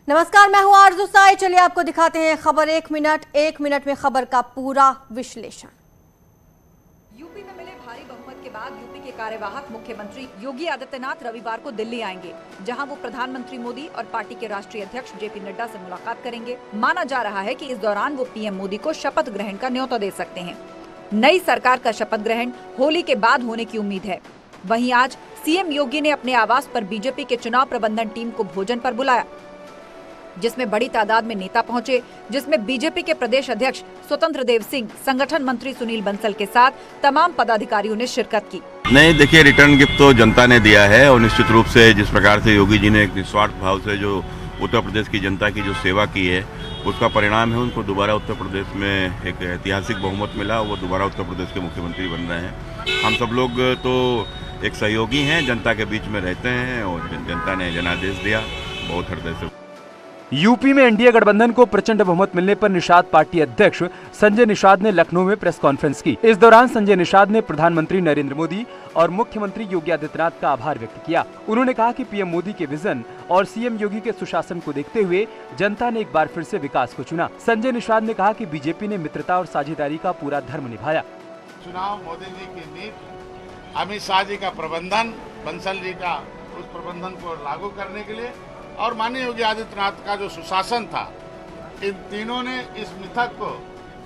नमस्कार, मैं हूं आरजू साई। चलिए आपको दिखाते हैं खबर एक मिनट में खबर का पूरा विश्लेषण। यूपी में मिले भारी बहुमत के बाद यूपी के कार्यवाहक मुख्यमंत्री योगी आदित्यनाथ रविवार को दिल्ली आएंगे, जहां वो प्रधानमंत्री मोदी और पार्टी के राष्ट्रीय अध्यक्ष जेपी नड्डा से मुलाकात करेंगे। माना जा रहा है कि इस दौरान वो पीएम मोदी को शपथ ग्रहण का न्योता दे सकते हैं। नई सरकार का शपथ ग्रहण होली के बाद होने की उम्मीद है। वहीं आज सीएम योगी ने अपने आवास पर बीजेपी के चुनाव प्रबंधन टीम को भोजन पर बुलाया, जिसमें बड़ी तादाद में नेता पहुंचे, जिसमें बीजेपी के प्रदेश अध्यक्ष स्वतंत्र देव सिंह, संगठन मंत्री सुनील बंसल के साथ तमाम पदाधिकारियों ने शिरकत की। नहीं, देखिए, रिटर्न गिफ्ट तो जनता ने दिया है और निश्चित रूप से जिस प्रकार से योगी जी ने एक निस्वार्थ भाव से जो उत्तर प्रदेश की जनता की जो सेवा की है, उसका परिणाम है उनको दोबारा उत्तर प्रदेश में एक ऐतिहासिक बहुमत मिला। वो दोबारा उत्तर प्रदेश के मुख्यमंत्री बन रहे हैं। हम सब लोग तो एक सहयोगी हैं, जनता के बीच में रहते हैं और जनता ने जनादेश दिया बहुत हृदय से। यूपी में एनडीए गठबंधन को प्रचंड बहुमत मिलने पर निषाद पार्टी अध्यक्ष संजय निषाद ने लखनऊ में प्रेस कॉन्फ्रेंस की। इस दौरान संजय निषाद ने प्रधानमंत्री नरेंद्र मोदी और मुख्यमंत्री योगी आदित्यनाथ का आभार व्यक्त किया। उन्होंने कहा कि पीएम मोदी के विजन और सीएम योगी के सुशासन को देखते हुए जनता ने एक बार फिर से विकास को चुना। संजय निषाद ने कहा कि बीजेपी ने मित्रता और साझेदारी का पूरा धर्म निभाया। चुनाव मोदी जी की नीति, अमित शाह जी का प्रबंधन, बंसल जी का उस प्रबंधन को लागू करने के लिए और माननीय योगी आदित्यनाथ का जो सुशासन था, इन तीनों ने इस मिथक को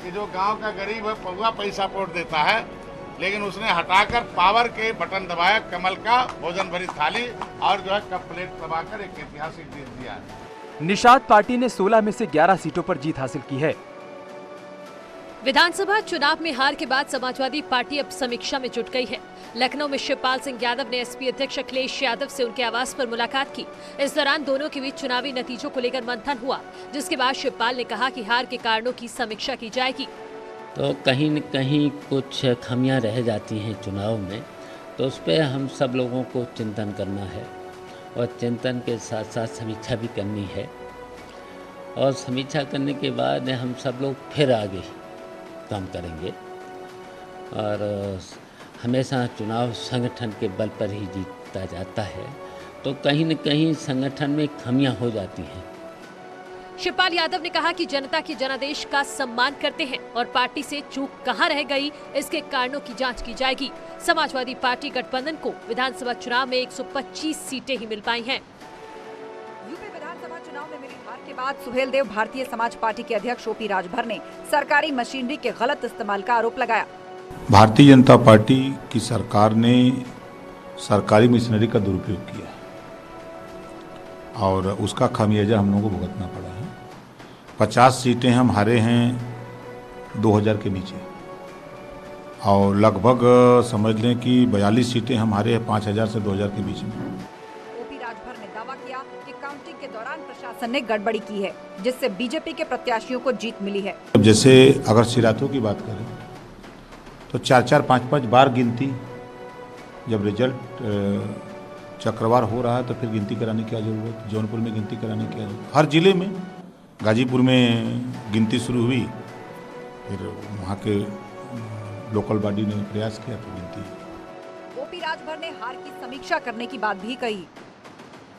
कि जो गांव का गरीब है पौवा पैसा वोट देता है, लेकिन उसने हटाकर पावर के बटन दबाया, कमल का भोजन भरी थाली और जो है कप प्लेट दबाकर एक ऐतिहासिक जीत दिया है। निषाद पार्टी ने 16 में से 11 सीटों पर जीत हासिल की है। विधानसभा चुनाव में हार के बाद समाजवादी पार्टी अब समीक्षा में जुट गई है। लखनऊ में शिवपाल सिंह यादव ने एसपी अध्यक्ष अखिलेश यादव से उनके आवास पर मुलाकात की। इस दौरान दोनों के बीच चुनावी नतीजों को लेकर मंथन हुआ, जिसके बाद शिवपाल ने कहा कि हार के कारणों की समीक्षा की जाएगी। तो कहीं न कहीं कुछ खामियां रह जाती हैं चुनाव में, तो उस पर हम सब लोगों को चिंतन करना है और चिंतन के साथ साथ समीक्षा भी करनी है। और समीक्षा करने के बाद हम सब लोग फिर आगे काम करेंगे। और हमेशा चुनाव संगठन के बल पर ही जीता जाता है, तो कहीं न कहीं संगठन में खामियां हो जाती हैं। शिवपाल यादव ने कहा कि जनता के जनादेश का सम्मान करते हैं और पार्टी से चूक कहां रह गई, इसके कारणों की जांच की जाएगी। समाजवादी पार्टी गठबंधन को विधानसभा चुनाव में 125 सीटें ही मिल पाई हैं। यूपी विधानसभा चुनाव में मिली हार के बाद सुहेलदेव भारतीय समाज पार्टी के अध्यक्ष ओपी राजभर ने सरकारी मशीनरी के गलत इस्तेमाल का आरोप लगाया। भारतीय जनता पार्टी की सरकार ने सरकारी मशीनरी का दुरुपयोग किया और उसका खामियाजा हम लोगों को भुगतना पड़ा है। 50 सीटें हम हारे हैं 2000 के नीचे और लगभग समझ लें कि 42 सीटें हम हारे हैं 5000 से 2000 के बीच में। ओपी राजभर ने दावा किया कि काउंटिंग के दौरान प्रशासन ने गड़बड़ी की है, जिससे बीजेपी के प्रत्याशियों को जीत मिली है। जैसे अगर सिरातों की बात करें तो 4-4, 5-5 बार गिनती, जब रिजल्ट चक्रवार हो रहा है तो फिर गिनती कराने की क्या जरूरत। जौनपुर में गिनती कराने की क्या जरूरत, हर जिले में। गाजीपुर में गिनती शुरू हुई, फिर वहाँ के लोकल बॉडी ने प्रयास किया तो गिनती। ओपी राजभर ने हार की समीक्षा करने की बात भी कही।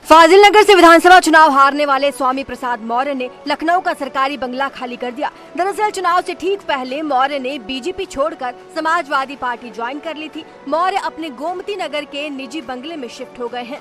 फाजिलनगर से विधानसभा चुनाव हारने वाले स्वामी प्रसाद मौर्य ने लखनऊ का सरकारी बंगला खाली कर दिया। दरअसल चुनाव से ठीक पहले मौर्य ने बीजेपी छोड़कर समाजवादी पार्टी ज्वाइन कर ली थी। मौर्य अपने गोमती नगर के निजी बंगले में शिफ्ट हो गए हैं।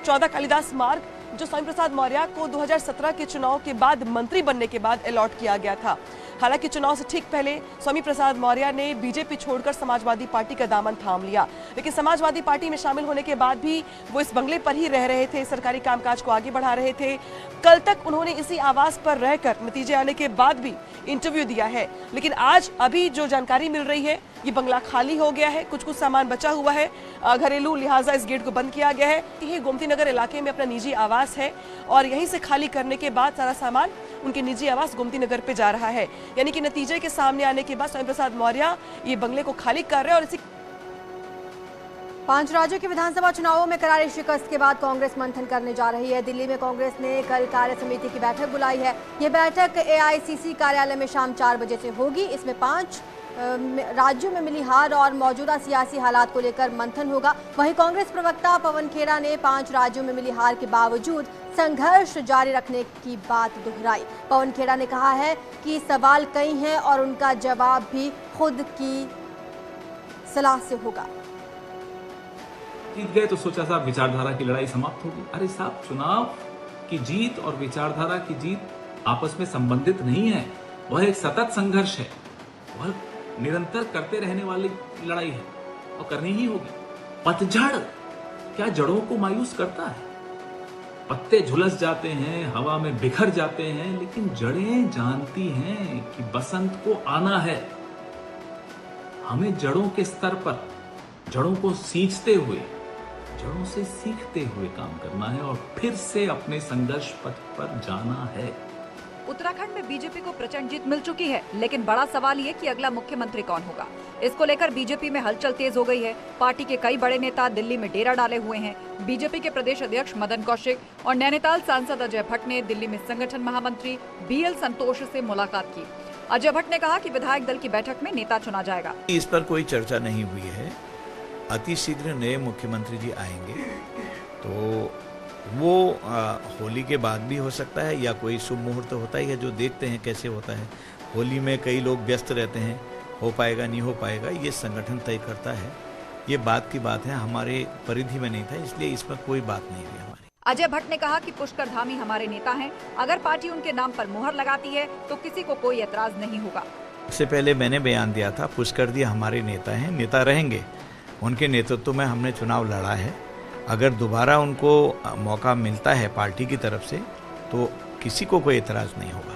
14 कालिदास मार्ग, जो स्वामी प्रसाद मौर्य को 2017 के चुनाव के बाद मंत्री बनने के बाद अलॉट किया गया था। हालांकि चुनाव से ठीक पहले स्वामी प्रसाद मौर्य ने बीजेपी छोड़कर समाजवादी पार्टी का दामन थाम लिया, लेकिन समाजवादी पार्टी में शामिल होने के बाद भी वो इस बंगले पर ही रह रहे थे, सरकारी कामकाज को आगे बढ़ा रहे थे। कल तक उन्होंने इसी आवास पर रहकर नतीजे आने के बाद भी इंटरव्यू दिया है, लेकिन आज अभी जो जानकारी मिल रही है, ये बंगला खाली हो गया है, कुछ सामान बचा हुआ है, घरेलू लिहाजा इस गेट को बंद किया गया है। ये गोमती नगर इलाके में अपना निजी आवास है और यहीं से खाली करने के बाद सारा सामान उनके निजी आवास गोमती नगर पे जा रहा है। यानी कि नतीजे के सामने आने के बाद स्वामी प्रसाद मौर्य ये बंगले को खाली कर रहे हैं। और इसी 5 राज्यों के विधानसभा चुनावों में करारी शिकस्त के बाद कांग्रेस मंथन करने जा रही है। दिल्ली में कांग्रेस ने कल कार्य समिति की बैठक बुलाई है। ये बैठक एआईसीसी कार्यालय में शाम 4 बजे से होगी। इसमें 5 राज्यों में मिली हार और मौजूदा सियासी हालात को लेकर मंथन होगा। वहीं कांग्रेस प्रवक्ता पवन खेड़ा ने 5 राज्यों में मिली हार के बावजूद संघर्ष जारी रखने की बात दोहराई। पवन खेड़ा ने कहा है कि सवाल कई हैं और उनका जवाब भी खुद की सलाह से होगा। जीत गए तो सोचा साहब विचारधारा की लड़ाई समाप्त होगी। अरे साहब, चुनाव की जीत और विचारधारा की जीत आपस में संबंधित नहीं है। वह एक सतत संघर्ष है, वह निरंतर करते रहने वाली लड़ाई है और करनी ही होगी। पतझड़ क्या जड़ों को मायूस करता है? पत्ते झुलस जाते हैं, हवा में बिखर जाते हैं, लेकिन जड़ें जानती हैं कि बसंत को आना है। हमें जड़ों के स्तर पर जड़ों को सींचते हुए, जड़ों से सीखते हुए काम करना है और फिर से अपने संघर्ष पथ पर जाना है। उत्तराखंड में बीजेपी को प्रचंड जीत मिल चुकी है, लेकिन बड़ा सवाल ये कि अगला मुख्यमंत्री कौन होगा। इसको लेकर बीजेपी में हलचल तेज हो गई है। पार्टी के कई बड़े नेता दिल्ली में डेरा डाले हुए हैं। बीजेपी के प्रदेश अध्यक्ष मदन कौशिक और नैनीताल सांसद अजय भट्ट ने दिल्ली में संगठन महामंत्री BL संतोष से मुलाकात की। अजय भट्ट ने कहा कि विधायक दल की बैठक में नेता चुना जाएगा। इस पर कोई चर्चा नहीं हुई है। अतिशीघ्र नए मुख्यमंत्री जी आएंगे तो वो होली के बाद भी हो सकता है या कोई शुभ मुहूर्त होता ही है, जो देखते हैं कैसे होता है। होली में कई लोग व्यस्त रहते हैं, हो पाएगा नहीं हो पाएगा ये संगठन तय करता है। ये बात की बात है, हमारे परिधि में नहीं था, इसलिए इस पर कोई बात नहीं हुई हमारी। अजय भट्ट ने कहा कि पुष्कर धामी हमारे नेता हैं। अगर पार्टी उनके नाम पर मुहर लगाती है तो किसी को कोई ऐतराज नहीं होगा। इससे पहले मैंने बयान दिया था, पुष्कर जी हमारे नेता हैं, नेता रहेंगे। उनके नेतृत्व में हमने चुनाव लड़ा है। अगर दोबारा उनको मौका मिलता है पार्टी की तरफ से तो किसी को कोई एतराज नहीं होगा।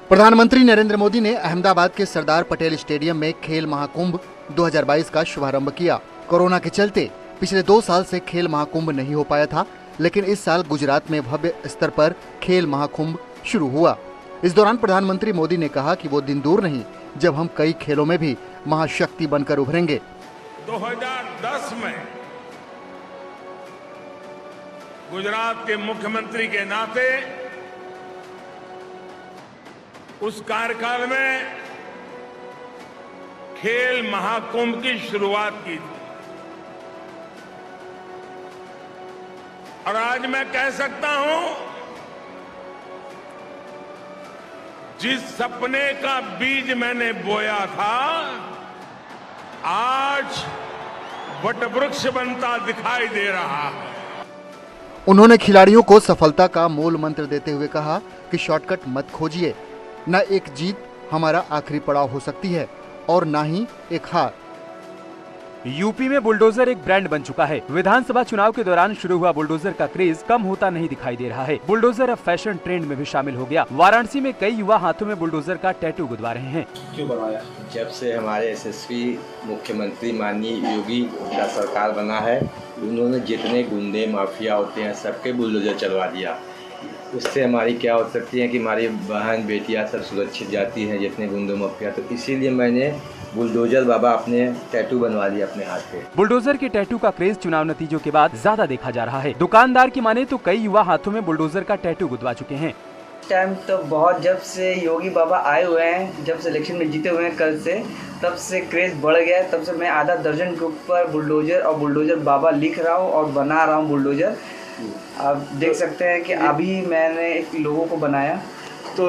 प्रधानमंत्री नरेंद्र मोदी ने अहमदाबाद के सरदार पटेल स्टेडियम में खेल महाकुंभ 2022 का शुभारंभ किया। कोरोना के चलते पिछले 2 साल से खेल महाकुंभ नहीं हो पाया था, लेकिन इस साल गुजरात में भव्य स्तर पर खेल महाकुंभ शुरू हुआ। इस दौरान प्रधानमंत्री मोदी ने कहा कि वो दिन दूर नहीं जब हम कई खेलों में भी महाशक्ति बनकर उभरेंगे। 2010 में गुजरात के मुख्यमंत्री के नाते उस कार्यकाल में खेल महाकुंभ की शुरुआत की थी और आज मैं कह सकता हूं, जिस सपने का बीज मैंने बोया था आज वटवृक्ष बनता दिखाई दे रहा है। उन्होंने खिलाड़ियों को सफलता का मूल मंत्र देते हुए कहा कि शॉर्टकट मत खोजिए। न एक जीत हमारा आखिरी पड़ाव हो सकती है और न ही एक हार। यूपी में बुलडोजर एक ब्रांड बन चुका है। विधानसभा चुनाव के दौरान शुरू हुआ बुलडोजर का क्रेज कम होता नहीं दिखाई दे रहा है। बुलडोजर अब फैशन ट्रेंड में भी शामिल हो गया। वाराणसी में कई युवा हाथों में बुलडोजर का टैटू गुदवा रहे हैं। क्यों बनवाया? जब से हमारे यशस्वी मुख्यमंत्री माननीय योगी का सरकार बना है, उन्होंने जितने गुंडे माफिया होते हैं सबके बुलडोजर चलवा दिया। उससे हमारी क्या हो सकती है कि हमारी बहन बेटियां सब सुरक्षित जाती हैं जितने गुंडे माफिया। तो इसीलिए मैंने बुलडोजर बाबा अपने टैटू बनवा लिया अपने हाथ पे। बुलडोजर के टैटू का क्रेज चुनाव नतीजों के बाद ज्यादा देखा जा रहा है। दुकानदार की माने तो कई युवा हाथों में बुलडोजर का टैटू गुदवा चुके हैं। टाइम तो बहुत, जब से योगी बाबा आए हुए हैं, जब से इलेक्शन में जीते हुए हैं कल से, तब से क्रेज बढ़ गया है। तब से मैं आधा दर्जन के ऊपर बुलडोजर और बुलडोजर बाबा लिख रहा हूँ और बना रहा हूँ बुलडोजर। आप देख सकते हैं कि अभी मैंने एक लोगों को बनाया। तो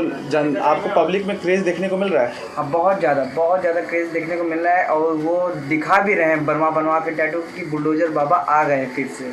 आपको पब्लिक में क्रेज देखने को मिल रहा है? अब बहुत ज़्यादा क्रेज देखने को मिल रहा है और वो दिखा भी रहे हैं बनवा के टैटू की बुलडोजर बाबा आ गए फिर से।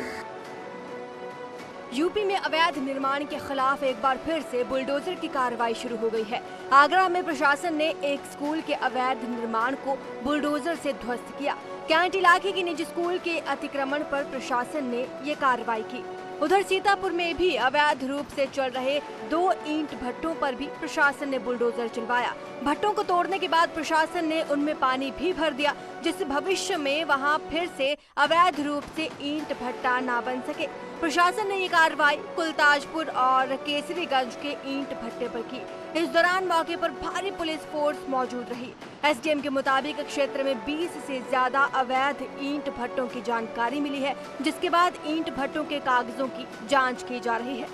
यूपी में अवैध निर्माण के खिलाफ एक बार फिर से बुलडोजर की कार्रवाई शुरू हो गई है। आगरा में प्रशासन ने एक स्कूल के अवैध निर्माण को बुलडोजर से ध्वस्त किया। कैंट इलाके के निजी स्कूल के अतिक्रमण पर प्रशासन ने ये कार्रवाई की। उधर सीतापुर में भी अवैध रूप से चल रहे 2 ईंट भट्टों पर भी प्रशासन ने बुलडोजर चलवाया। भट्टों को तोड़ने के बाद प्रशासन ने उनमें पानी भी भर दिया, जिससे भविष्य में वहां फिर से अवैध रूप से ईंट भट्टा ना बन सके। प्रशासन ने ये कार्रवाई कुलताजपुर और केसरीगंज के ईंट भट्टे पर की। इस दौरान मौके पर भारी पुलिस फोर्स मौजूद रही। एसडीएम के मुताबिक क्षेत्र में 20 से ज्यादा अवैध ईंट भट्टों की जानकारी मिली है, जिसके बाद ईंट भट्टों के कागजों की जांच की जा रही है।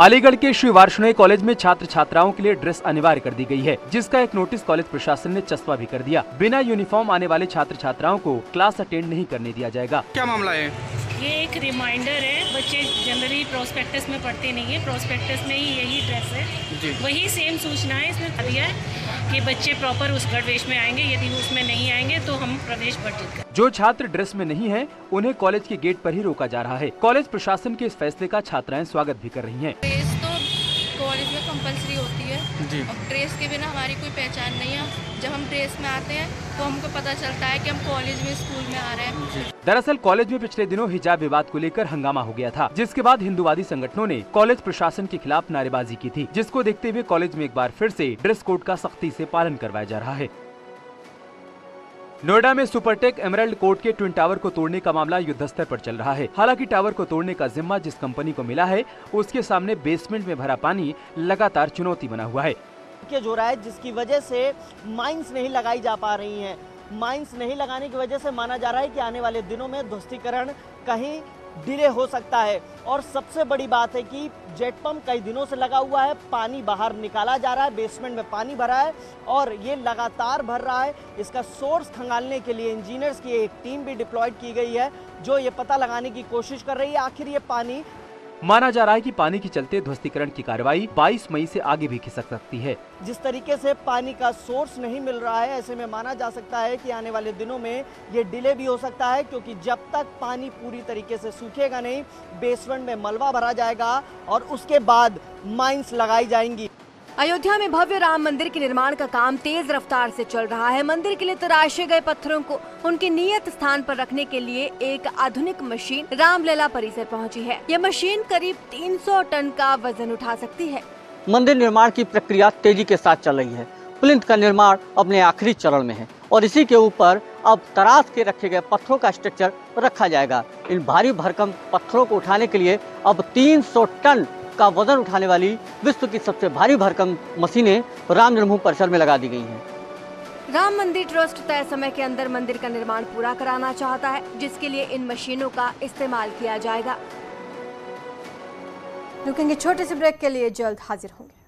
अलीगढ़ के श्री वार्ष्णेय कॉलेज में छात्र छात्राओं के लिए ड्रेस अनिवार्य कर दी गई है, जिसका एक नोटिस कॉलेज प्रशासन ने चस्पा भी कर दिया। बिना यूनिफॉर्म आने वाले छात्र छात्राओं को क्लास अटेंड नहीं करने दिया जाएगा। क्या मामला है? ये एक रिमाइंडर है, बच्चे जनरली प्रोस्पेक्टस में पढ़ते नहीं है, प्रोस्पेक्टस में ही यही ड्रेस है, वही सेम सूचनाएं इसमें दिया है कि बच्चे प्रॉपर उस गणवेश में आएंगे, यदि वो उसमें नहीं आएंगे तो हम प्रवेश वर्जित करेंगे। जो छात्र ड्रेस में नहीं है उन्हें कॉलेज के गेट पर ही रोका जा रहा है। कॉलेज प्रशासन के इस फैसले का छात्राएं स्वागत भी कर रही हैं। ड्रेस तो कॉलेज में कंपलसरी होती है और ड्रेस के बिना हमारी कोई पहचान नहीं है। जब हम ड्रेस में आते हैं तो हमको पता चलता है कि हम कॉलेज में स्कूल में आ रहे हैं। दरअसल कॉलेज में पिछले दिनों हिजाब विवाद को लेकर हंगामा हो गया था, जिसके बाद हिंदूवादी संगठनों ने कॉलेज प्रशासन के खिलाफ नारेबाजी की थी, जिसको देखते हुए कॉलेज में एक बार फिर से ड्रेस कोड का सख्ती से पालन करवाया जा रहा है। नोएडा में सुपरटेक एमराल्ड कोर्ट के ट्विन टावर को तोड़ने का मामला युद्धस्तर पर चल रहा है। हालांकि टावर को तोड़ने का जिम्मा जिस कंपनी को मिला है, उसके सामने बेसमेंट में भरा पानी लगातार चुनौती बना हुआ है। जो रहा है जिसकी वजह से माइंस नहीं लगाई जा पा रही हैं। माइंस नहीं लगाने की वजह से माना जा रहा है कि आने वाले दिनों में ध्वस्तीकरण कहीं डिले हो सकता है। और सबसे बड़ी बात है कि जेट पंप कई दिनों से लगा हुआ है, पानी बाहर निकाला जा रहा है, बेसमेंट में पानी भरा है और ये लगातार भर रहा है। इसका सोर्स खंगालने के लिए इंजीनियर्स की एक टीम भी डिप्लॉयड की गई है, जो ये पता लगाने की कोशिश कर रही है आखिर ये पानी। माना जा रहा है कि पानी के चलते ध्वस्तीकरण की कार्रवाई 22 मई से आगे भी खिसक सकती है। जिस तरीके से पानी का सोर्स नहीं मिल रहा है, ऐसे में माना जा सकता है कि आने वाले दिनों में ये डिले भी हो सकता है, क्योंकि जब तक पानी पूरी तरीके से सूखेगा नहीं, बेसमेंट में मलबा भरा जाएगा और उसके बाद माइंस लगाई जाएंगी। अयोध्या में भव्य राम मंदिर के निर्माण का काम तेज रफ्तार से चल रहा है। मंदिर के लिए तराशे गए पत्थरों को उनके नियत स्थान पर रखने के लिए एक आधुनिक मशीन रामलला परिसर पहुंची है। यह मशीन करीब 300 टन का वजन उठा सकती है। मंदिर निर्माण की प्रक्रिया तेजी के साथ चल रही है। प्लिंथ का निर्माण अपने आखिरी चरण में है और इसी के ऊपर अब तराश के रखे गए पत्थरों का स्ट्रक्चर रखा जाएगा। इन भारी भरकम पत्थरों को उठाने के लिए अब 300 टन का वजन उठाने वाली विश्व की सबसे भारी भरकम मशीनें राम जन्मभूमि परिसर में लगा दी गई हैं। राम मंदिर ट्रस्ट तय समय के अंदर मंदिर का निर्माण पूरा कराना चाहता है, जिसके लिए इन मशीनों का इस्तेमाल किया जाएगा। रुकेंगे छोटे से ब्रेक के लिए, जल्द हाजिर होंगे।